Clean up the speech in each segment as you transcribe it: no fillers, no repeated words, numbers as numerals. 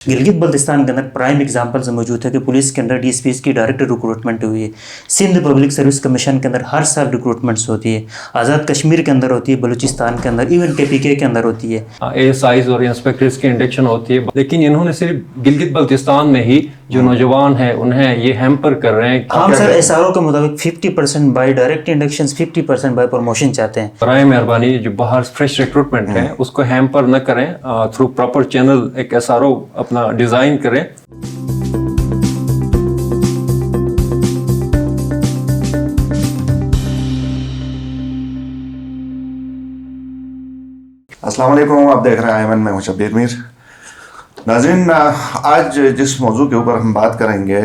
गिलगित बल्तिस्तान के अंदर prime examples मौजूद है कि पुलिस के अंदर डीएसपीज की डायरेक्ट रिक्रूटमेंट हुई है। सिंध पब्लिक सर्विस कमीशन के अंदर हर साल रिक्रूटमेंट्स होती है। आज़ाद कश्मीर के अंदर होती है, बलूचिस्तान के अंदर, इवन केपीके के अंदर होती है। एएसआईज और इंस्पेक्टर्स की इंडक्शन होती है, लेकिन इन्होंने सिर्फ गिलगित बल्तिस्तान में ही जो नौजवान हैं उन्हें ये हैम्पर कर रहे हैं। हम सर एसआरओ के मुताबिक 50% by direct induction, 50% by promotion चाहते हैं। बराए मेहरबानी जो बाहर फ्रेश रिक्रूटमेंट है उसको हैम्पर न करें, थ्रू प्रॉपर चैनल एक एसआरओ अपना डिज़ाइन करें। अस्सलाम वालेकुम, आप देख रहे हैं आयमन, मैं हूं शब्बीर मीर। नाज़रीन, आज जिस मौजू के ऊपर हम बात करेंगे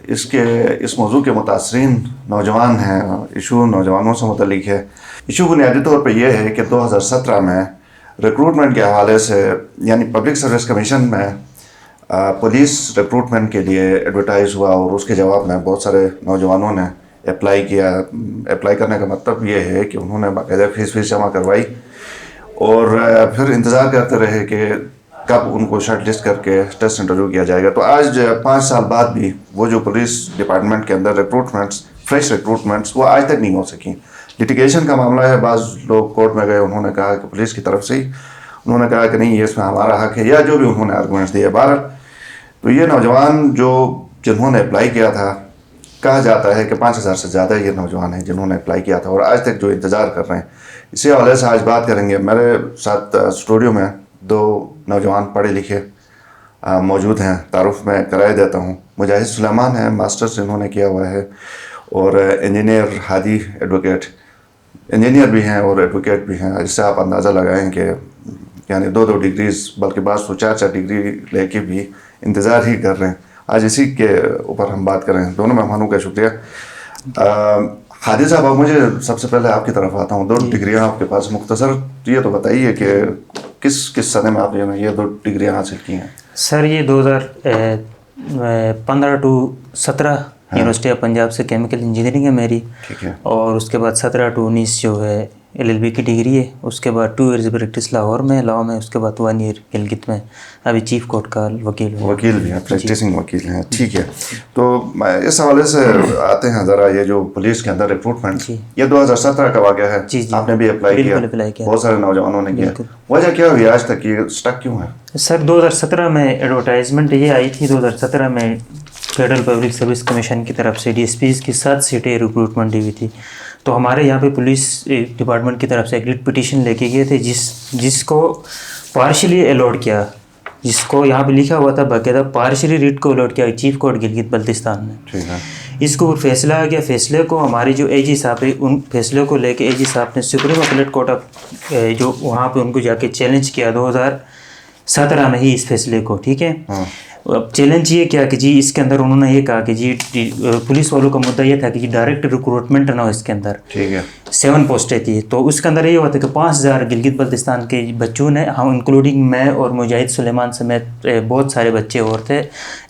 इस मौजू के मुतासरीन नौजवान हैं। इशू नौजवानों से मुतल्लिक है। इशू बुनियादी तौर पर यह है कि 2017 में रिक्रूटमेंट के हवाले से, यानी पब्लिक सर्विस कमीशन में पुलिस रिक्रूटमेंट के लिए एडवर्टाइज़ हुआ और उसके जवाब में बहुत सारे नौजवानों ने अप्लाई किया। अप्लाई करने का मतलब ये है कि उन्होंने बाकायदा फीस जमा करवाई और फिर इंतज़ार करते रहे कि कब उनको शॉर्ट लिस्ट करके टेस्ट इंटरव्यू किया जाएगा। तो आज 5 साल बाद भी वो जो पुलिस डिपार्टमेंट के अंदर रिक्रूटमेंट्स, फ्रेश रिक्रूटमेंट्स, वो आज तक नहीं हो सकी। लिटिगेशन का मामला है। बाज़ लोग कोर्ट में गए, उन्होंने कहा कि पुलिस की तरफ से ही उन्होंने कहा कि नहीं, ये इसमें हमारा हक है, या जो भी उन्होंने आर्गूमेंट्स दिए। बहरहाल तो ये नौजवान जिन्होंने अप्लाई किया था, कहा जाता है कि 5000 से ज़्यादा ये नौजवान हैं जिन्होंने अप्लाई किया था और आज तक जो इंतज़ार कर रहे हैं। इसी हवाले से आज बात करेंगे। मेरे साथ स्टूडियो में 2 नौजवान पढ़े लिखे मौजूद हैं। तारुफ में कराए देता हूँ। मुजाहिद सुलेमान है, मास्टर्स इन्होंने किया हुआ है, और इंजीनियर हादी एडवोकेट, इंजीनियर भी हैं और एडवोकेट भी हैं। इससे आप अंदाज़ा लगाएं कि यानी 2 डिग्रीज, बल्कि 4 डिग्री लेके भी इंतज़ार ही कर रहे हैं। आज इसी के ऊपर हम बात करें। दोनों मेहमानों का शुक्रिया। हादी साहब, अब मुझे सबसे पहले आपकी तरफ आता हूँ। 2 डिग्रियाँ आपके पास, मुख्तसर ये तो बताइए कि किस सने में आपने ये 2 डिग्रियाँ हासिल की हैं? सर ये 2015 टू 17 यूनिवर्सिटी ऑफ पंजाब से केमिकल इंजीनियरिंग है मेरी। ठीक है। और उसके बाद 17 टू 19 जो है LLB की डिग्री है। उसके बाद 2 ईयर्स प्रैक्टिस लाहौर में लॉ में। उसके बाद 1 ईयर गिलगित में, अभी चीफ कोर्ट का वकील भी हैं, प्रैक्टिसिंग वकील हैं। ठीक है। तो इस हवाले से आते हैं ज़रा, ये जो पुलिस के अंदर रिक्रूटमेंट, ये 2017 का वाक़या है। जी। आपने भी अप्लाई किया, बहुत सारे नौजवानों ने किया। वजह क्या हुई आज तक ये स्टक क्यों है? सर 2017 में एडवर्टाइजमेंट ये आई थी। 2017 में फेडरल पब्लिक सर्विस कमीशन की तरफ से DSPs की 7 सीटें रिक्रूटमेंट दी हुई थी। तो हमारे यहाँ पे पुलिस डिपार्टमेंट की तरफ से एक रिट पिटीशन लेके गए थे, जिसको पार्शली अलॉट किया, जिसको यहाँ पे लिखा हुआ था बाकायदा, पार्शली रिट को अलॉट किया चीफ कोर्ट गिलगित बल्तिस्तान ने। ठीक है। इसको फैसला आ गया। फैसले को हमारे जो AG साहब है, उन फैसले को लेके AG साहब ने सुप्रीम अपीलेट कोर्ट ऑफ जो वहाँ पे उनको जाके चैलेंज किया 2017 में ही इस फैसले को। ठीक है। अब चैलेंज ये क्या कि जी इसके अंदर उन्होंने ये कहा कि जी पुलिस वालों का मुद्दा ये था कि जी डायरेक्ट रिक्रूटमेंट ना हो इसके अंदर। ठीक है। 7 पोस्टें थी। तो उसके अंदर ये हुआ था कि 5000 गिलगित बल्तिस्तान के बच्चों ने, हम इंक्लूडिंग मैं और मुजाहिद सुलेमान समेत बहुत सारे बच्चे और थे,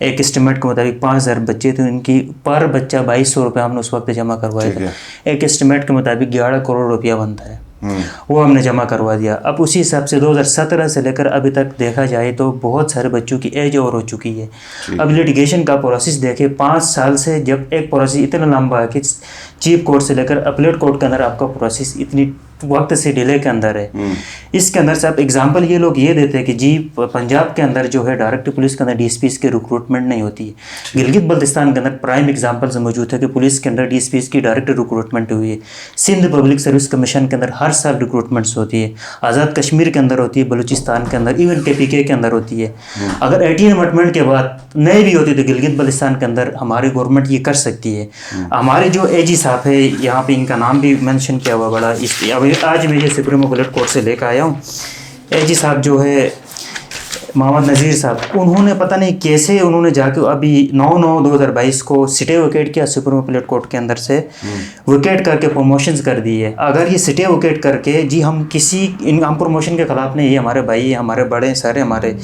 एक एस्टिमेट के मुताबिक 5000 बच्चे थे। उनकी पर बच्चा 2200 रुपये हमने उस वक्त जमा करवाए थे। एक एस्टिमेट के मुताबिक 11 करोड़ रुपया बनता है, वो हमने जमा करवा दिया। अब उसी हिसाब से 2017 से लेकर अभी तक देखा जाए तो बहुत सारे बच्चों की एज ओवर हो चुकी है। अब लिटिगेशन का प्रोसेस देखें, 5 साल से जब एक प्रोसेस इतना लंबा है कि चीफ कोर्ट से लेकर अपीलेट कोर्ट के अंदर आपका प्रोसेस इतनी वक्त से डिले के अंदर है। इसके अंदर से आप एग्जांपल ये लोग ये देते हैं कि जी पंजाब के अंदर जो है डायरेक्ट पुलिस के अंदर DSPs की रिक्रूटमेंट नहीं होती है। गिलगित बल्तिस्तान के अंदर प्राइम एग्जांपल्स मौजूद है कि पुलिस के अंदर DSPs की डायरेक्ट रिक्रूटमेंट हुई है। सिंध पब्लिक सर्विस कमीशन के अंदर हर साल रिक्रूटमेंट्स होती है। आज़ाद कश्मीर के अंदर होती है, बलूचिस्तान के अंदर, इवन KPK के अंदर होती है। अगर 18 अमेंडमेंट के बाद नहीं भी होती तो गिलगित बल्तिस्तान के अंदर हमारी गवर्नमेंट ये कर सकती है। हमारे जो AG साहब है, यहाँ पे इनका नाम भी मेंशन किया हुआ बड़ा, आज मैं ये सुप्रीम अपीलेट कोर्ट से लेकर आया हूँ। AG साहब जो है मोहम्मद नज़ीर साहब, उन्होंने पता नहीं कैसे उन्होंने जाके अभी 9/9/2022 को सिटे वकेट किया सुप्रीम अपीलेट कोर्ट के अंदर से, वकेट करके प्रमोशंस कर दी है। अगर ये सिटे वकेट करके जी हम प्रमोशन के खिलाफ नहीं, ये हमारे भाई, हमारे बड़े सारे हमारे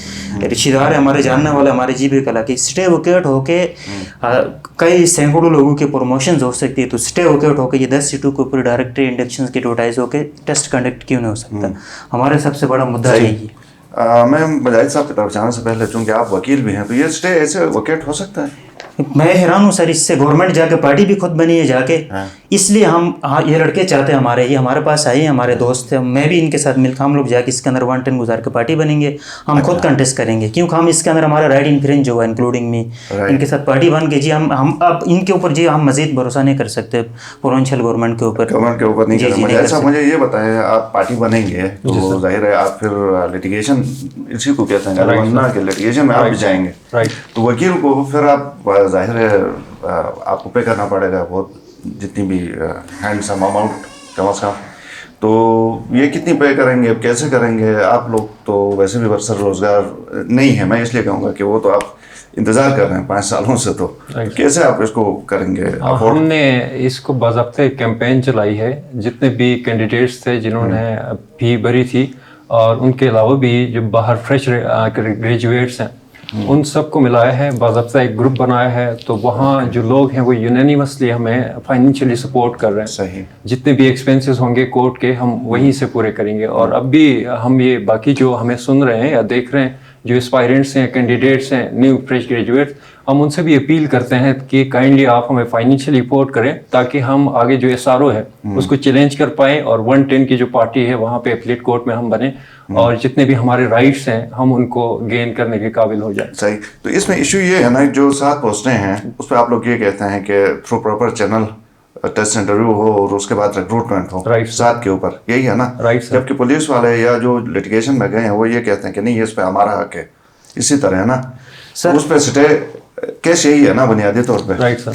रिश्तेदार है, हमारे जानने वाले, हमारे जी भी कला की सिटे वकेट होके कई सैकड़ों लोगों के प्रमोशंस हो सकती है। तो सिटे वकेट होकर ये 10 सीटों के ऊपर डायरेक्ट इंडक्शन के एडवर्टाइज होकर टेस्ट कंडक्ट क्यों नहीं हो सकता? हमारे सबसे बड़ा मुद्दा यही है। میں مجاہد صاحب کی طرف جانے سے پہلے چونکہ آپ وکیل بھی ہیں تو یہ اسٹے ایسے ویکیٹ ہو سکتا ہے؟ میں حیران ہوں سر اس سے. گورنمنٹ جا کے پارٹی بھی خود بنی ہے جا کے, اس لیے ہم یہ لڑکے چاہتے ہیں ہمارے, یہ ہمارے پاس آئے ہیں, ہمارے دوست ہیں, میں بھی ان کے ساتھ مل کے ہم لوگ جا کے اس کے اندر 110 گزار کے پارٹی بنیں گے, ہم خود کنٹیسٹ کریں گے کیونکہ ہم اس کے اندر ہمارا رائٹ انفرنج ہوا انکلوڈنگ می ان کے ساتھ پارٹی بن کے. جی ہم اب ان کے اوپر جی ہم مزید بھروسہ نہیں کر سکتے پروونشل گورنمنٹ کے اوپر. نہیں کر مجاہد صاحب مجھے یہ بتائیں, آپ پارٹی بنیں گے تو ظاہر ہے آپ پھر لٹیگیشن اسی کو کہتے ہیں کہ لٹیگیشن میں آپ بھی جائیں گے تو وکیل کو پھر آپ ظاہر ہے آپ کو پے کرنا پڑے گا بہت, جتنی بھی ہینڈ سم اماؤنٹ کم از کم. تو یہ کتنی پے کریں گے, کیسے کریں گے؟ آپ لوگ تو ویسے بھی برسر روزگار نہیں ہے, میں اس لیے کہوں گا کہ وہ تو آپ انتظار کر رہے ہیں 5 سالوں سے, تو کیسے آپ اس کو کریں گے؟ ہم نے اس کو باضابطہ کیمپین چلائی ہے, جتنے بھی کینڈیڈیٹس تھے جنہوں نے فی بھری تھی اور ان کے علاوہ بھی جو باہر فریش گریجویٹس ہیں ان سب کو ملایا ہے, باضابطہ ایک گروپ بنایا ہے. تو وہاں جو لوگ ہیں وہ یونینیمسلی ہمیں فائنینشلی سپورٹ کر رہے ہیں. صحیح, جتنے بھی ایکسپینسز ہوں گے کورٹ کے ہم وہیں سے پورے کریں گے. اور اب بھی ہم یہ باقی جو ہمیں سن رہے ہیں یا دیکھ رہے ہیں جو اسپائرنٹس ہیں, کینڈیڈیٹس ہیں, نیو فریش گریجویٹس, ہم ان سے بھی اپیل کرتے ہیں کہ کائنڈلی آپ ہمیں فائنینشلی سپورٹ کریں تاکہ ہم آگے جو ایس آر او ہے اس کو چیلنج کر پائیں اور 110 کی جو پارٹی ہے وہاں پہ اپلیٹ کورٹ میں ہم بنیں اور جتنے بھی ہمارے رائٹس ہیں ہم ان کو گین کرنے کے قابل ہو جائیں. صحیح. تو اس میں ایشو یہ ہے نا, جو 7 پوسٹیں ہیں اس پہ آپ لوگ یہ کہتے ہیں کہ through proper channel test interview ہو اور اس کے بعد ریکروٹمنٹ ہو 7 کے اوپر, یہی ہے نا؟ جبکہ پولیس والے یا جو لٹیگیشن میں گئے ہیں وہ یہ کہتے ہیں کہ نہیں اس پہ ہمارا حق ہے. اسی طرح ہے نا سر, اس پہ سٹے کیس یہی ہے نا بنیادی طور پہ؟ Right sir.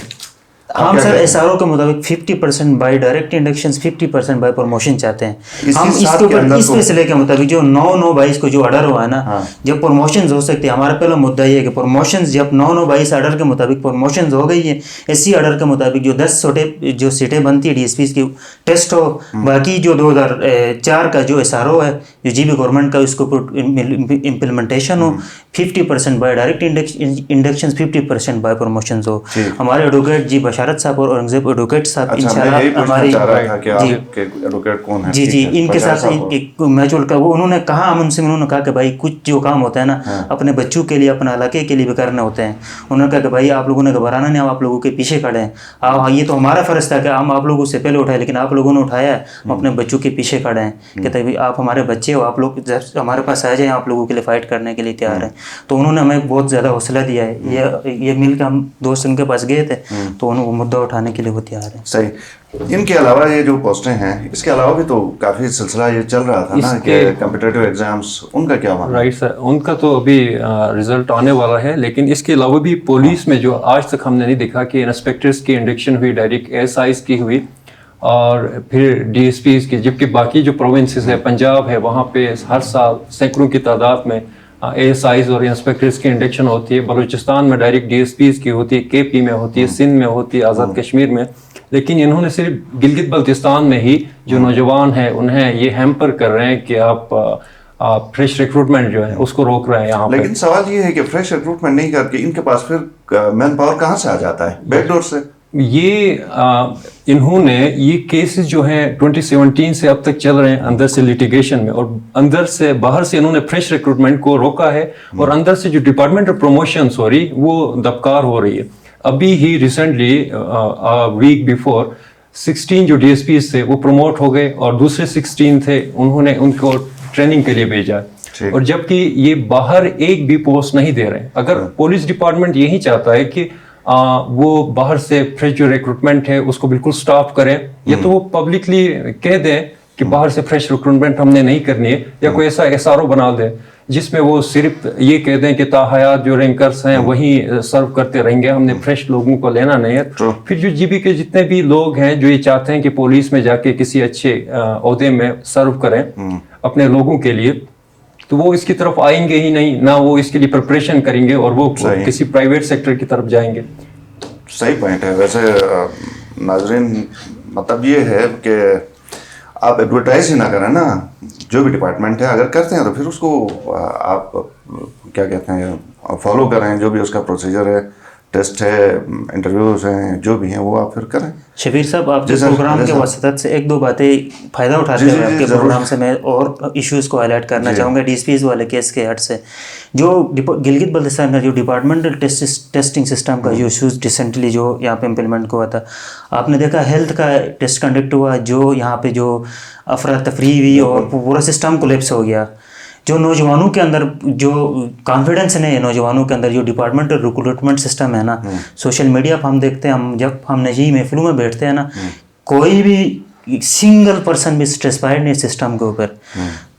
ہم سر ایس آر او کے مطابق 50% by direct induction 50% by promotion چاہتے ہیں. ہم اس کے اوپر اس فیصلے کے مطابق جو 9/9/22 کو جو آرڈر ہوا ہے نا, جب پروموشنز ہو سکتی ہے, ہمارا پہلا مدعا یہ ہے کہ پروموشنز جب 9/9/22 آرڈر کے مطابق پروموشنز ہو گئی ہیں, اسی آرڈر کے مطابق جو 10 جو سیٹیں بنتی ہے ڈی ایس پیز کی ٹیسٹ ہو, باقی جو 2004 کا جو ایس آر او ہے جو جی بی گورنمنٹ کا اس کے اوپر امپلیمنٹیشن ہو. 50% by direct induction 50% by promotions ہو. ہمارے ایڈوکیٹ جی بشارت صاحب اور اورنگزیب ایڈوکیٹ صاحب انشاءاللہ ہماری جی ان کے ساتھ میچول کا وہ انہوں نے کہا, ہم ان سے انہوں نے کہا کہ بھائی کچھ جو کام ہوتا ہے نا اپنے بچوں کے لیے اپنے علاقے کے لیے بھی کرنے ہوتے ہیں. انہوں نے کہا کہ بھائی آپ لوگوں نے گھبرانا نہیں, آپ لوگوں کے پیچھے کھڑے ہیں. یہ تو ہمارا فرض تھا کہ ہم آپ لوگوں سے پہلے اٹھائے, لیکن آپ لوگوں نے اٹھایا ہے, ہم اپنے بچوں کے پیچھے کھڑے ہیں کہ تبھی آپ ہمارے بچے ہو, آپ لوگ ہمارے پاس آ جائیں, آپ لوگوں کے لیے فائٹ کرنے کے لیے تیار ہیں. تو انہوں نے ہمیں بہت زیادہ حوصلہ دیا ہے. یہ مل کے ہم دوست ان کے پاس گئے تھے تو انہوں وہ مدعا اٹھانے کے لیے وہ تیار ہیں. صحیح. ان کے علاوہ یہ جو پوسٹیں ہیں اس کے علاوہ بھی تو کافی سلسلہ یہ چل رہا تھا نا کہ کمپٹیٹیو ایگزامس, ان کا کیا ماننا؟ رائٹ سر, ان کا تو ابھی رزلٹ آنے والا ہے, لیکن اس کے علاوہ بھی پولیس میں جو آج تک ہم نے نہیں دیکھا کہ انسپیکٹرز کی انڈکشن ہوئی, ڈائریکٹ ایس آئیز کی ہوئی اور پھر ڈی ایس پیز کی, جبکہ باقی جو پروونسز ہے پنجاب ہے وہاں پہ ہر سال سینکڑوں کی تعداد میں اے ایس آئیز اور انسپیکٹرز کی انڈکشن ہوتی ہے. بلوچستان میں ڈائریکٹ ڈی ایس پیز کی ہوتی ہے, کے پی میں ہوتی ہے, سندھ میں ہوتی ہے, آزاد کشمیر میں. لیکن انہوں نے صرف گلگت بلتستان میں ہی جو نوجوان ہیں انہیں یہ ہیمپر کر رہے ہیں کہ آپ فریش ریکروٹمنٹ جو ہے اس کو روک رہے ہیں یہاں پہ. لیکن سوال یہ ہے کہ فریش ریکروٹمنٹ نہیں کر کے ان کے پاس پھر مین پاور کہاں سے آ جاتا ہے؟ بیک ڈور سے. یہ انہوں نے یہ کیسز جو ہیں 2017 سے اب تک چل رہے ہیں اندر سے لٹیگیشن میں, اور اندر سے باہر سے انہوں نے فریش ریکروٹمنٹ کو روکا ہے, اور اندر سے جو ڈپارٹمنٹ آف پروموشنز ہو رہی وہ دبکار ہو رہی ہے. ابھی ہی ریسنٹلی ویک بیفور 16 جو ڈی ایس پیز تھے وہ پروموٹ ہو گئے اور دوسرے 16 تھے انہوں نے ان کو ٹریننگ کے لیے بھیجا, اور جبکہ یہ باہر ایک بھی پوسٹ نہیں دے رہے. اگر پولیس ڈپارٹمنٹ یہی چاہتا ہے کہ وہ باہر سے فریش جو ریکروٹمنٹ ہے اس کو بالکل سٹاپ کریں, یا تو وہ پبلکلی کہہ دیں کہ باہر سے فریش ریکروٹمنٹ ہم نے نہیں کرنی ہے, یا کوئی ایسا ایس آر او بنا دیں جس میں وہ صرف یہ کہہ دیں کہ تاحیات جو رینکرز ہیں وہی سرو کرتے رہیں گے, ہم نے فریش لوگوں کو لینا نہیں ہے. پھر جو جی بی کے جتنے بھی لوگ ہیں جو یہ چاہتے ہیں کہ پولیس میں جا کے کسی اچھے عہدے میں سرو کریں اپنے لوگوں کے لیے, تو وہ اس کی طرف آئیں گے ہی نہیں, نہ وہ اس کے لیے پریپریشن کریں گے, اور وہ کسی پرائیویٹ سیکٹر کی طرف جائیں گے. صحیح پوائنٹ ہے. ویسے ناظرین مطلب یہ ہے کہ آپ ایڈورٹائز ہی نہ کریں نا, جو بھی ڈپارٹمنٹ ہے اگر کرتے ہیں تو پھر اس کو آپ کیا کہتے ہیں فالو کریں, جو بھی اس کا پروسیجر ہے टेस्ट है, इंटरव्यूज हैं, जो भी हैं वो आप फिर करें। शबीर साहब, आपके जी सर, प्रोग्राम जी के सर। वसतत से एक दो बातें फ़ायदा उठाते जी, हुए जी, आपके ज़रूर। प्रोग्राम से मैं और इश्यूज़ को हाईलाइट करना चाहूँगा डीएसपीज़ वाले केस के हट से। जो गिलगित बल्तिस्तान का जो डिपार्टमेंटल टेस्टिंग सिस्टम का जो इशूज़ रिसेंटली जो यहाँ पे इम्प्लीमेंट हुआ था, आपने देखा हेल्थ का टेस्ट कंडक्ट हुआ, जो यहाँ पे जो अफरा तफरी हुई और पूरा सिस्टम कोलेप्स हो गया। जो नौजवानों के अंदर जो कॉन्फिडेंस नहीं है, नौजवानों के अंदर जो डिपार्टमेंटल रिक्रूटमेंट सिस्टम है ना, सोशल मीडिया पर हम देखते हैं, हम जब हम नजी महफिलों में बैठते हैं ना, कोई भी सिंगल पर्सन भी सेटिस्फाइड नहीं सिस्टम के ऊपर।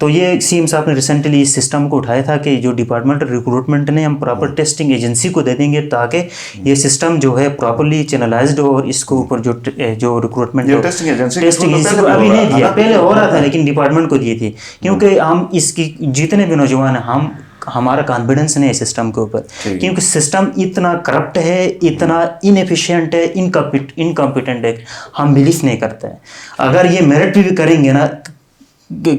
तो ये सीएम साहब ने रिसेंटली इस सिस्टम को उठाया था कि जो डिपार्टमेंटल रिक्रूटमेंट ने हम प्रॉपर टेस्टिंग एजेंसी को दे देंगे ताकि ये सिस्टम जो है प्रॉपरली चैनलाइज्ड हो और इसको ऊपर जो रिक्रूटमेंट टेस्टिंग एजेंसी को अभी नहीं दिया, पहले हो रहा था लेकिन डिपार्टमेंट को दिए थे, क्योंकि हम इसकी जितने भी नौजवान हैं, हमारा कॉन्फिडेंस नहीं है सिस्टम के ऊपर, क्योंकि सिस्टम इतना करप्ट है, इतना इनएफिशिएंट है, इनकॉम्पिटेंट है, हम बिलीव नहीं करते हैं। अगर ये मेरिट भी करेंगे ना,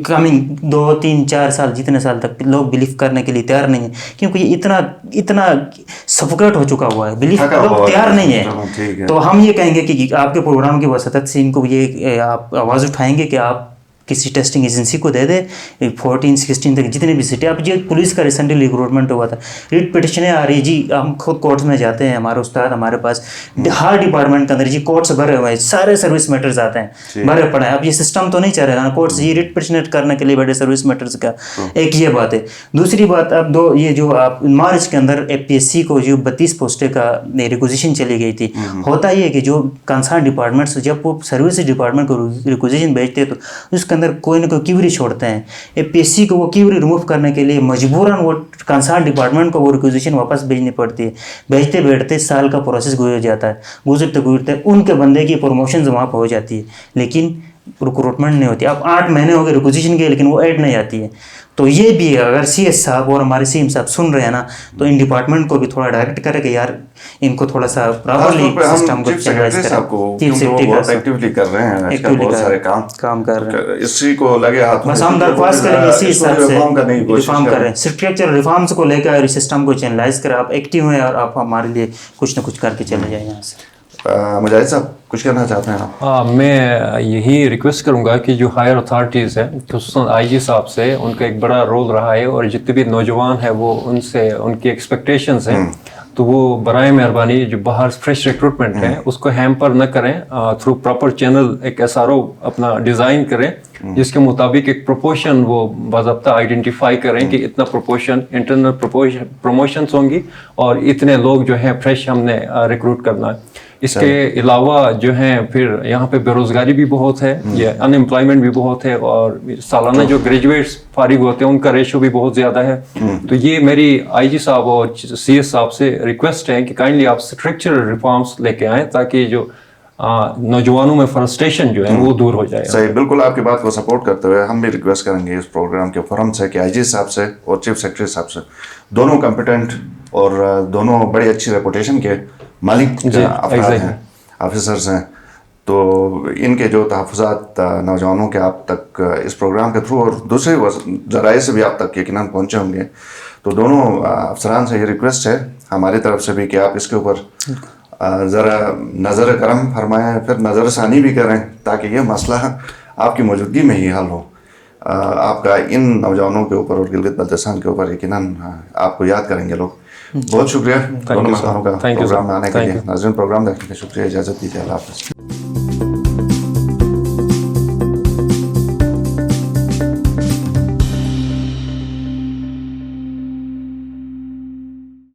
कमिंग 2, 3, 4 साल जितने साल तक लोग बिलीव करने के लिए तैयार नहीं है, क्योंकि ये इतना सफोकेट हो चुका हुआ है, बिलीव लोग तैयार नहीं है। तो हम ये कहेंगे कि आपके प्रोग्राम की वसतत से इनको ये आप आवाज़ उठाएंगे कि आप किसी टेस्टिंग एजेंसी को दे दे 14, 16 तक जितने भी सिटी। आप जो पुलिस का रिसेंटली रिक्रूटमेंट हुआ था, रिट पिटिशनें आ रही जी, हम खुद कोर्ट्स में जाते हैं, हमारे उस्ताद हमारे पास हर डिपार्टमेंट के अंदर जी कोर्ट्स भरे हुए हैं, सारे सर्विस मैटर्स आते हैं भरे पड़े हैं। अब ये सिस्टम तो नहीं चल रहा ना, कोर्ट्स ये रिट पिटिशन करने के लिए बैठे सर्विस मैटर्स का, एक ये बात है। दूसरी बात, अब ये जो आप मार्च के अंदर APSC को जो 32 पोस्टें का रिक्वेजिशन चली गई थी, होता ये है कि जो कंसर्न डिपार्टमेंट्स जब वो सर्विस डिपार्टमेंट को रिक्वेजिशन भेजते हैं तो उसके अंदर कोई ना कोई क्यूरी छोड़ते हैं। APSC को वो क्यूरी रिमूव करने के लिए मजबूरन वो कंसर्न डिपार्टमेंट को वो रिक्वेजिशन वापस भेजनी पड़ती है। भेजते बैठते साल का प्रोसेस गुजर जाता है, गुजरते उनके बंदे की प्रमोशन वहाँ पर हो जाती है, लेकिन रिक्रूटमेंट नहीं होती। अब 8 महीने हो गए रिक्वेजिशन के, लेकिन वो ऐड नहीं आती है। तो ये भी है, अगर CS साहब और हमारे CM साहब सुन रहे हैं ना, तो इन डिपार्टमेंट को भी थोड़ा डायरेक्ट करें कि यार इनको थोड़ा सा प्रॉपर्ली सिस्टम को चैनलाइज करें। चीफ सेक्रेटरी बहुत एक्टिवली कर रहे हैं आजकल, बहुत सारे काम कर रहे हैं, इसी को लगे हाथ में। बस हम दरख्वास्त करेंगे इसी हिसाब से रिफॉर्म कर रहे हैं, स्ट्रक्चरल रिफॉर्म्स को लेकर सिस्टम को चैनलाइज करें। आप एक्टिव हैं और आप हमारे लिए कुछ ना कुछ करके चले जाए यहाँ से। मुजाहिद साहब कुछ कहना चाहते हैं आप? मैं यही रिक्वेस्ट करूंगा कि जो हायर अथॉरिटीज़ हैं, खुसूसन IG साहब से, उनका एक बड़ा रोल रहा है, और जितने भी नौजवान हैं वो उनसे उनकी एक्सपेक्टेशंस हैं, तो वो बराए मेहरबानी जो बाहर फ्रेश रिक्रूटमेंट है उसको हैम्पर न करें, थ्रू प्रॉपर चैनल एक SRO अपना डिज़ाइन करें जिसके मुताबिक एक प्रोपोर्शन वो बाज़ाब्ता आइडेंटिफाई करें कि इतना प्रोपोर्शन इंटरनल प्रमोशंस होंगी और इतने लोग जो हैं फ्रेश हमने रिक्रूट करना है। इसके अलावा जो है फिर यहाँ पे बेरोजगारी भी बहुत है, ये अनएम्प्लॉयमेंट भी बहुत है, और सालाना जो ग्रेजुएट्स फारिग होते हैं उनका रेशो भी बहुत ज़्यादा है। तो ये मेरी IG साहब और CS साहब से रिक्वेस्ट है कि काइंडली आप स्ट्रक्चरल रिफॉर्म्स लेके आएँ ताकि जो नौजवानों में फ्रस्ट्रेशन जो है वो दूर हो जाए। सही, बिल्कुल आपकी बात को सपोर्ट करते हुए हम भी रिक्वेस्ट करेंगे इस प्रोग्राम के फोरम से कि IG साहब से और चीफ सेक्रेटरी साहब से, दोनों कॉम्पिटेंट और दोनों बड़ी अच्छी रेपुटेशन के मालिक अफराद हैं, ऑफिसर्स हैं, तो इनके जो तहफ़्फ़ुज़ात नौजवानों के आप तक इस प्रोग्राम के थ्रू और दूसरे ज़राए से भी आप तक यकीनन पहुँचे होंगे। तो दोनों अफसरान से ये रिक्वेस्ट है हमारी तरफ से भी कि आप इसके ऊपर ज़रा नज़र करम फरमाएं, फिर नज़र सानी भी करें ताकि ये मसला आपकी मौजूदगी में ही हल हो। आपका इन नौजवानों के ऊपर और गिलगित बल्तिस्तान के ऊपर यकीनन आपको याद करेंगे लोग। बहुत शुक्रिया दोनों मेहमानों का प्रोग्राम में आने के लिए। नाज़रीन, प्रोग्राम देखने के शुक्रिया, इजाज़त दीजिए, अल्लाह हाफ़िज़।